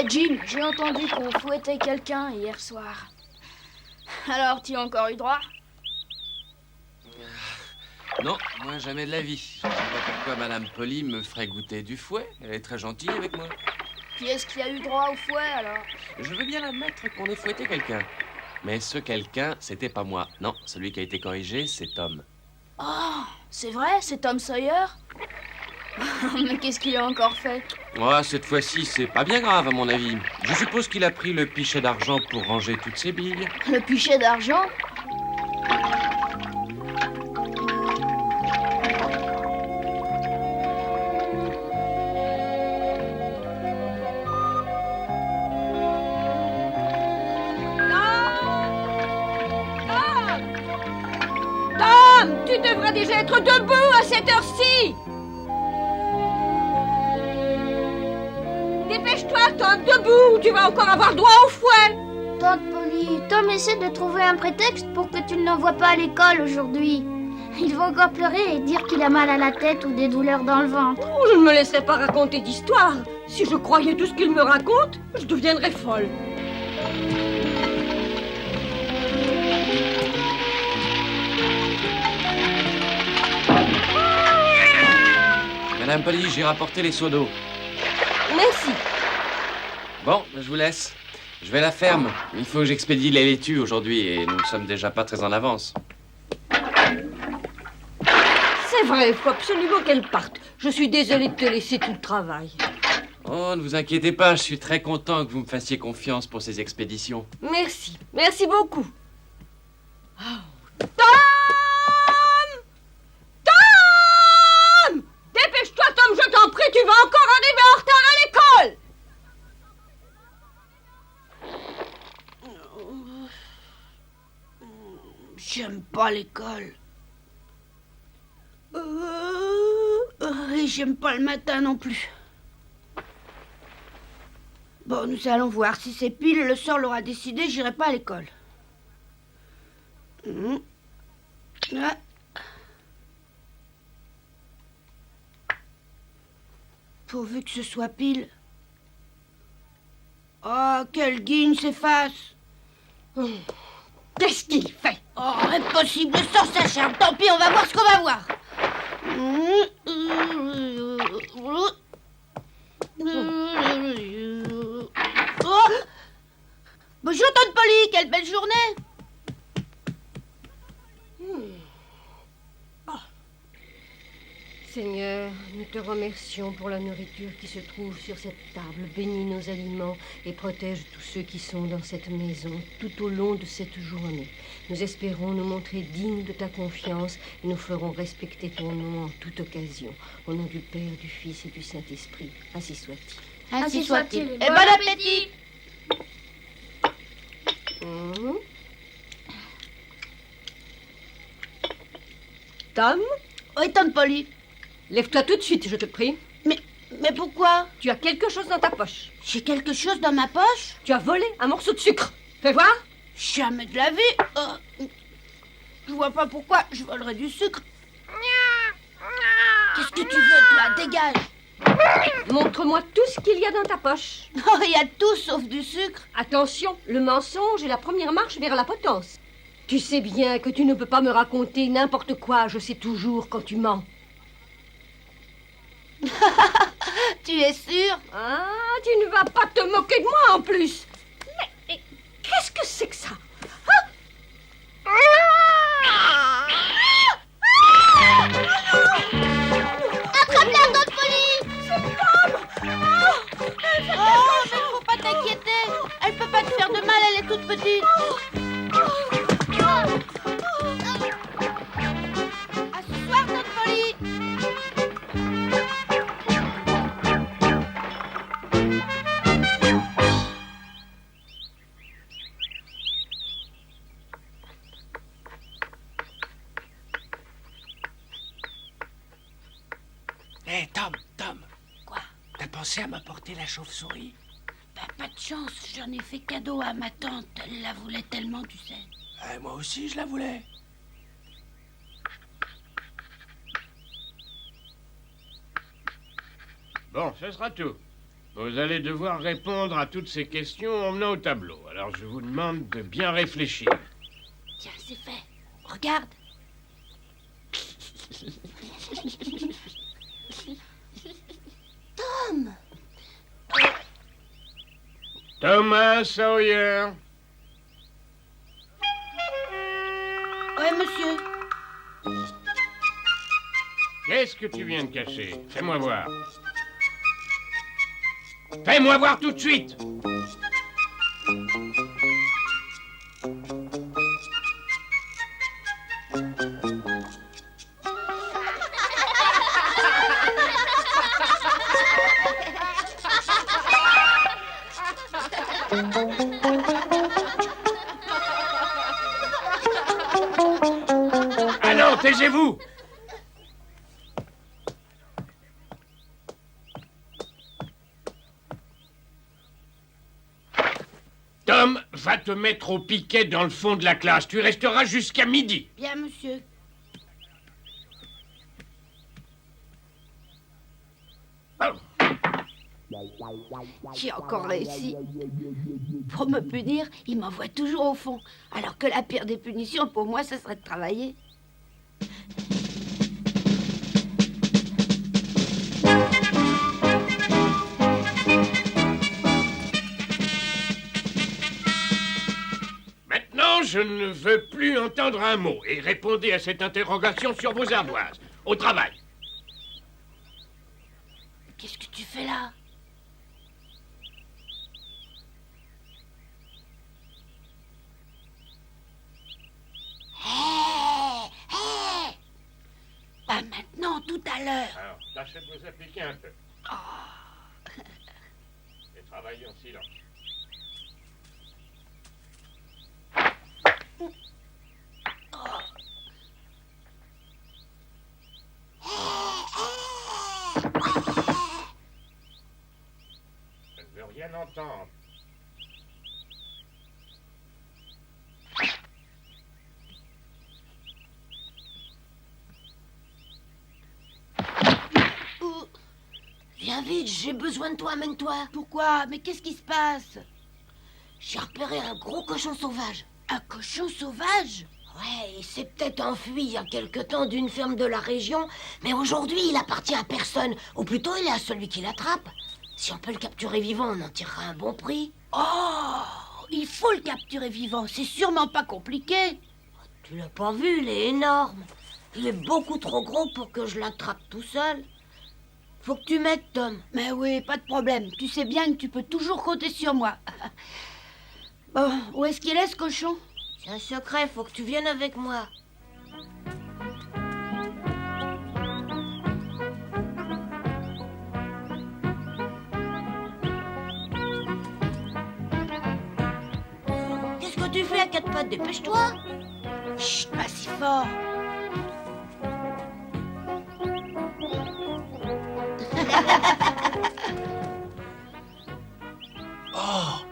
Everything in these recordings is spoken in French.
Jim, j'ai entendu qu'on fouettait quelqu'un hier soir. Alors, tu as encore eu droit? Non, moi jamais de la vie. Je ne sais pas pourquoi Madame Polly me ferait goûter du fouet. Elle est très gentille avec moi. Qui est-ce qui a eu droit au fouet, alors? Je veux bien admettre qu'on ait fouetté quelqu'un. Mais ce quelqu'un, c'était pas moi. Non, celui qui a été corrigé, c'est Tom. Oh, c'est vrai, c'est Tom Sawyer? Mais qu'est-ce qu'il a encore fait? Oh, cette fois-ci, c'est pas bien grave, à mon avis. Je suppose qu'il a pris le pichet d'argent pour ranger toutes ses billes. Le pichet d'argent? Tom, tu devrais déjà être debout à cette heure-ci. Dépêche-toi, Tom, debout, tu vas encore avoir droit au fouet. Tante Polly, Tom essaie de trouver un prétexte pour que tu ne l'envoies pas à l'école aujourd'hui. Il va encore pleurer et dire qu'il a mal à la tête ou des douleurs dans le ventre. Oh, je ne me laisserai pas raconter d'histoire. Si je croyais tout ce qu'il me raconte, je deviendrais folle. Madame Polly, j'ai rapporté les seaux d'eau. Merci. Bon, je vous laisse. Je vais à la ferme. Il faut que j'expédie les laitues aujourd'hui et nous ne sommes déjà pas très en avance. C'est vrai, il faut absolument qu'elle parte. Je suis désolée de te laisser tout le travail. Oh, ne vous inquiétez pas, je suis très content que vous me fassiez confiance pour ces expéditions. Merci, merci beaucoup. Oh. Tom! Tom! Dépêche-toi, Tom, je t'en prie, tu vas encore arriver en retard à l'école! J'aime pas l'école. Et j'aime pas le matin non plus. Bon, nous allons voir. Si c'est pile, le sort l'aura décidé, j'irai pas à l'école. Ah. Pourvu que ce soit pile. Oh, quel guigne s'efface. Qu'est-ce qu'il fait? Oh, impossible, le sort s'acharne. Tant pis, on va voir ce qu'on va voir. Oh. Bonjour, Tante Polly, quelle belle journée. Seigneur, nous te remercions pour la nourriture qui se trouve sur cette table. Bénis nos aliments et protège tous ceux qui sont dans cette maison tout au long de cette journée. Nous espérons nous montrer dignes de ta confiance et nous ferons respecter ton nom en toute occasion. Au nom du Père, du Fils et du Saint-Esprit. Ainsi soit-il. Ainsi soit-il. Et bon appétit. Tom, Oui, Tante Polly. lève-toi tout de suite, je te prie. Mais pourquoi? Tu as quelque chose dans ta poche. J'ai quelque chose dans ma poche? Tu as volé un morceau de sucre. Fais voir. Jamais de la vie. Je vois pas pourquoi je volerais du sucre. Qu'est-ce que tu veux, toi? Dégage. Montre-moi tout ce qu'il y a dans ta poche. Oh, il y a tout sauf du sucre. Attention, le mensonge est la première marche vers la potence. Tu sais bien que tu ne peux pas me raconter n'importe quoi, je sais toujours quand tu mens. Tu es sûr? Ah, tu ne vas pas te moquer de moi en plus. Mais qu'est-ce que c'est que ça? Attrape-la, Tonne Polly! Oh, mais faut pas t'inquiéter. Elle peut pas te faire de mal, elle est toute petite. À ce soir, Tonne Polly. Hé, Tom, Tom, Quoi? t'as pensé à m'apporter la chauve-souris? Bah, pas de chance, j'en ai fait cadeau à ma tante. Elle la voulait tellement, tu sais. Moi aussi, je la voulais. Bon, ce sera tout. Vous allez devoir répondre à toutes ces questions en venant au tableau. Alors je vous demande de bien réfléchir. Tiens, c'est fait. Regarde. Tom! Thomas Sawyer. Ouais, monsieur. Qu'est-ce que tu viens de cacher? Fais-moi voir. Fais-moi voir tout de suite! Ah non, taisez-vous! Tom, va te mettre au piquet dans le fond de la classe. Tu resteras jusqu'à midi. Bien, monsieur. J'ai encore réussi. Pour me punir, il m'envoie toujours au fond. Alors que la pire des punitions, pour moi, ce serait de travailler. Maintenant, je ne veux plus entendre un mot. Et répondez à cette interrogation sur vos ardoises. Au travail. Qu'est-ce que tu fais là? Hé! Hé! Pas maintenant, tout à l'heure. Alors, tâchez de vous appliquer un peu. Et travaillez en silence. Je ne veux rien entendre. Viens vite, j'ai besoin de toi, amène-toi. Pourquoi? Mais qu'est-ce qui se passe? J'ai repéré un gros cochon sauvage. Un cochon sauvage? Ouais, il s'est peut-être enfui il y a quelque temps d'une ferme de la région, mais aujourd'hui il appartient à personne, ou plutôt il est à celui qui l'attrape. Si on peut le capturer vivant, on en tirera un bon prix. Oh, il faut le capturer vivant, c'est sûrement pas compliqué. Tu l'as pas vu, il est énorme. Il est beaucoup trop gros pour que je l'attrape tout seul. Faut que tu m'aides, Tom. Mais oui, pas de problème. Tu sais bien que tu peux toujours compter sur moi. Bon, où est-ce qu'il est, ce cochon? C'est un secret, faut que tu viennes avec moi. Qu'est-ce que tu fais à quatre pattes? Dépêche-toi. Chut, pas si fort. Oh!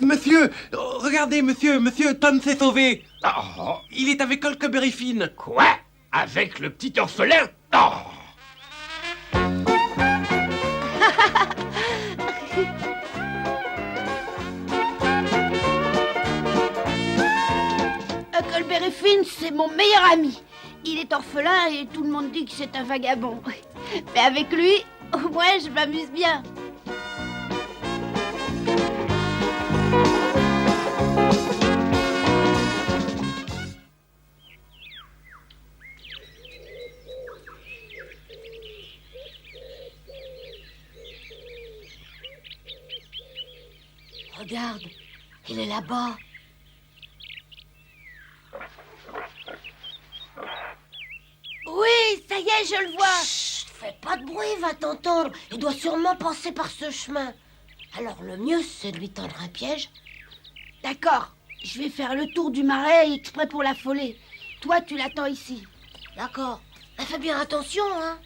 Monsieur! Regardez, monsieur, Tom s'est sauvé! Oh, Il est avec Huckleberry Finn! quoi? Avec le petit orphelin? Oh! Griffin, c'est mon meilleur ami. Il est orphelin et tout le monde dit que c'est un vagabond. Mais avec lui, au moins, je m'amuse bien. Regarde, il est là-bas. Oui, ça y est, je le vois. Chut, fais pas de bruit, va t'entendre. Il doit sûrement passer par ce chemin. Alors le mieux, c'est de lui tendre un piège. D'accord, je vais faire le tour du marais exprès pour l'affoler. Toi, tu l'attends ici. D'accord. Fais bien attention, hein.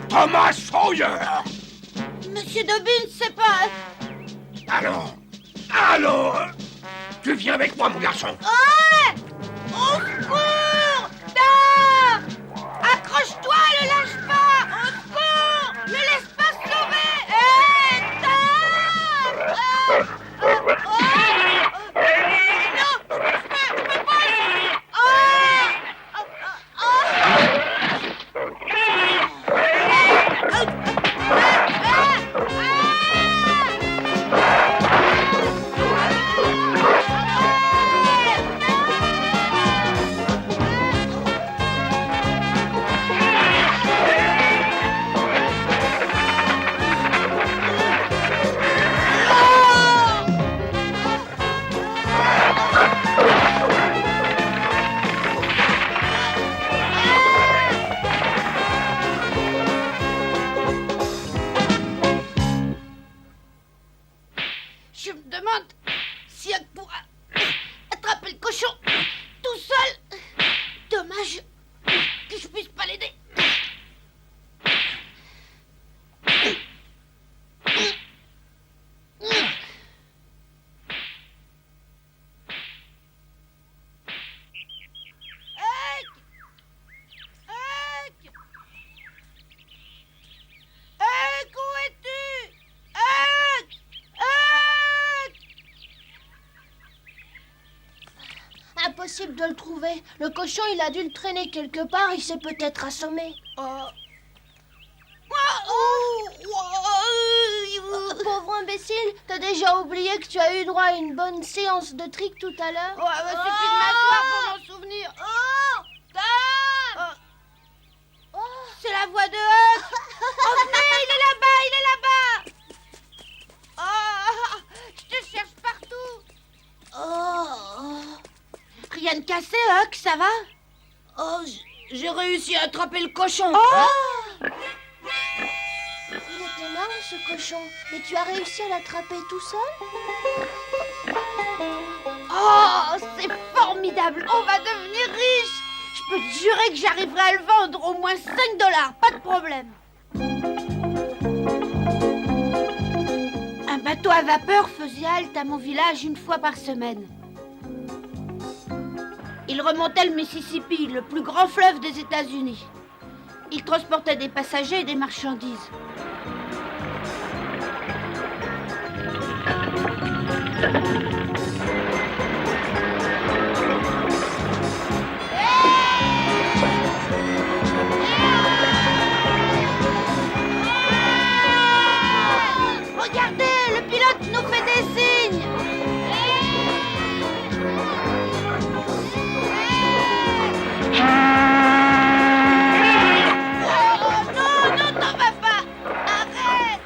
Thomas Sawyer! Monsieur Dobbins, c'est pas... Alors, tu viens avec moi, mon garçon. Au secours! Non! Accroche-toi, ne lâche pas! Au secours! Ne laisse pas se sauver! Je me demande si elle pourra attraper le cochon tout seul. Dommage que je puisse pas l'aider. Où es-tu? Impossible de le trouver. Le cochon, il a dû le traîner quelque part. Il s'est peut-être assommé. Pauvre imbécile, t'as déjà oublié que tu as eu droit à une bonne séance de trick tout à l'heure. Suffit de m'asseoir pour m'en souvenir. C'est la voix de Huck. Oh, venez, il est là-bas. Je te cherche partout. Rien de cassé, Huck, ça va? J'ai réussi à attraper le cochon. ce cochon. Mais tu as réussi à l'attraper tout seul? Oh, c'est formidable. On va devenir riche. Je peux te jurer que j'arriverai à le vendre au moins 5 $, pas de problème. Un bateau à vapeur faisait halte à mon village une fois par semaine. Il remontait le Mississippi, le plus grand fleuve des États-Unis. Il transportait des passagers et des marchandises. Regardez, le pilote nous fait des signes. Oh non, non, t'en vas pas. Arrête.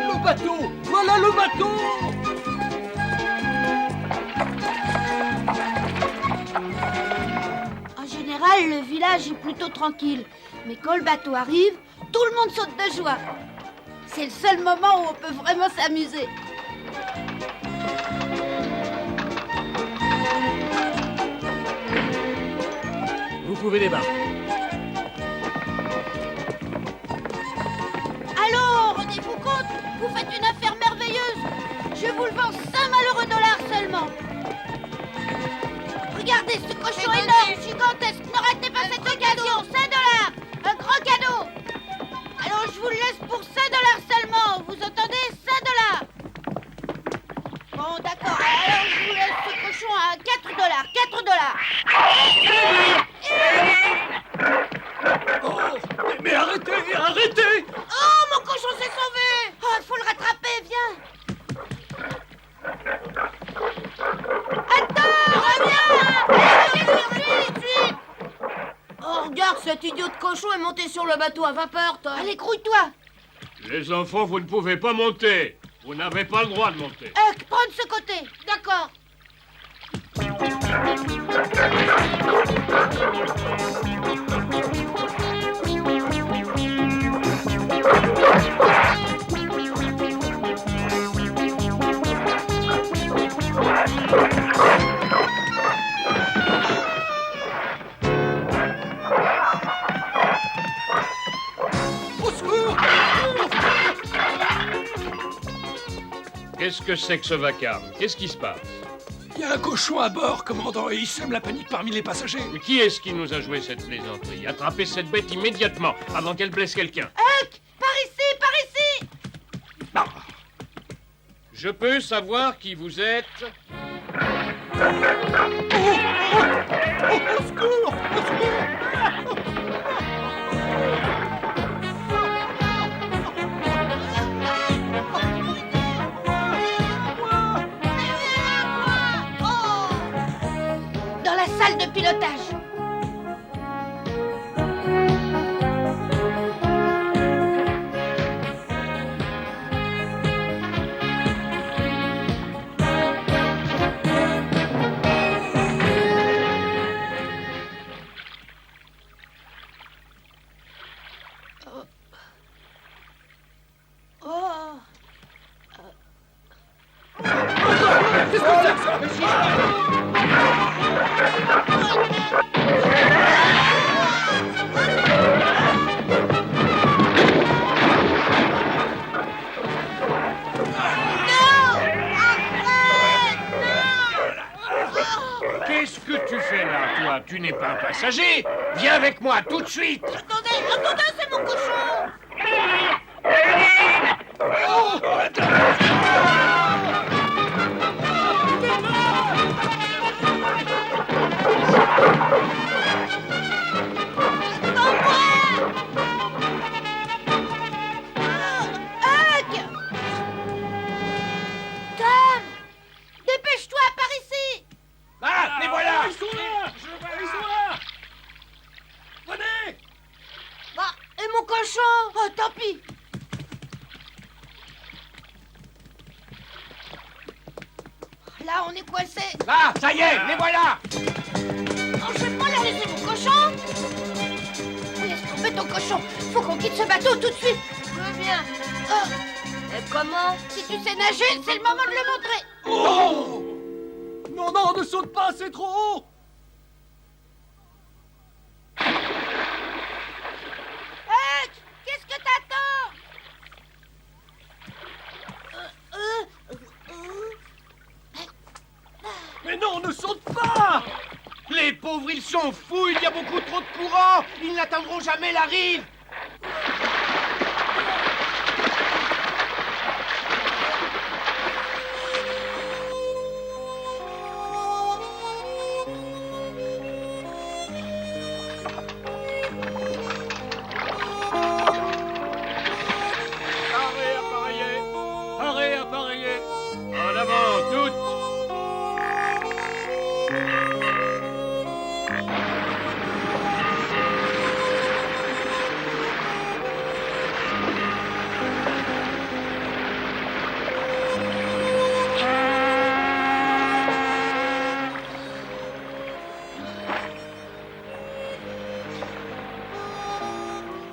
Le bateau! Voilà le bateau! En général, le village est plutôt tranquille. Mais quand le bateau arrive, tout le monde saute de joie. C'est le seul moment où on peut vraiment s'amuser. Vous pouvez débarquer. Alors, rendez-vous compte, vous faites une affaire merveilleuse. Je vous le vends 5 malheureux $ seulement. Regardez ce cochon énorme, gigantesque. Ne ratez pas cette occasion. 5 $. Un grand cadeau. Alors, je vous le laisse pour 5 $ seulement. Vous entendez? 5 $. Bon, d'accord. Alors, je vous laisse ce cochon à 4 $. 4 $. Oh, mais arrêtez, arrêtez! Oh, mon cochon s'est sauvé. Oh, il faut le rattraper, viens. Attends, reviens. Vite. Oh, regarde, cet idiot de cochon est monté sur le bateau à vapeur, Tom. Allez, grouille-toi. Les enfants, vous ne pouvez pas monter. Vous n'avez pas le droit de monter. Huck, prends de ce côté. D'accord. Au secours! Qu'est-ce que c'est que ce vacarme? Qu'est-ce qui se passe? Il y a un cochon à bord, commandant, et il sème la panique parmi les passagers. Mais qui est-ce qui nous a joué cette plaisanterie? Attrapez cette bête immédiatement, avant qu'elle blesse quelqu'un. Huck, par ici, par ici. Ah. Je peux savoir qui vous êtes? Au secours! Au secours! Dans la salle de pilotage. Oh. Qu'est-ce que c'est que ça? Qu'est-ce que tu fais là, toi? Tu n'es pas un passager. Viens avec moi, tout de suite. Attendez, attendez, c'est mon cochon. Huck! Tom! Dépêche-toi, par ici! Ah, les voilà! Ils sont là. Ils sont là! Venez! Bah, et mon cochon? Oh, tant pis! Là, on est coincé. Là, ça y est, les voilà! Oh, je vais pas leur laisser mon cochon! cochon. Faut qu'on quitte ce bateau tout de suite. Je veux bien. Et comment? Si tu sais nager, c'est le moment de le montrer. Oh! Non, non, ne saute pas, c'est trop haut! Huck, qu'est-ce que t'attends? Mais non, ne saute pas! Les pauvres, ils sont fous, il y a beaucoup trop de courant. Ils n'atteindront jamais la rive. Arrêt appareillé. Arrêt appareillé. En avant, toutes.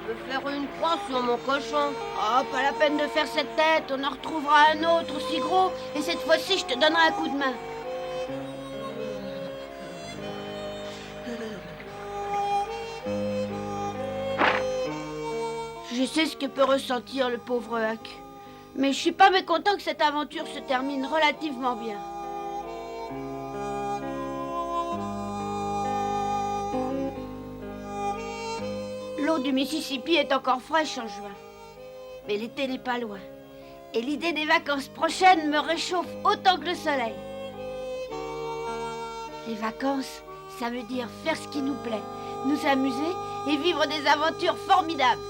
Je peux faire une croix sur mon cochon. Oh, pas la peine de faire cette tête. On en retrouvera un autre aussi gros. Et cette fois-ci, je te donnerai un coup de main. Je sais ce que peut ressentir le pauvre Huck. Mais je suis pas mécontent que cette aventure se termine relativement bien. L'eau du Mississippi est encore fraîche en juin. Mais l'été n'est pas loin. Et l'idée des vacances prochaines me réchauffe autant que le soleil. Les vacances, ça veut dire faire ce qui nous plaît, nous amuser et vivre des aventures formidables.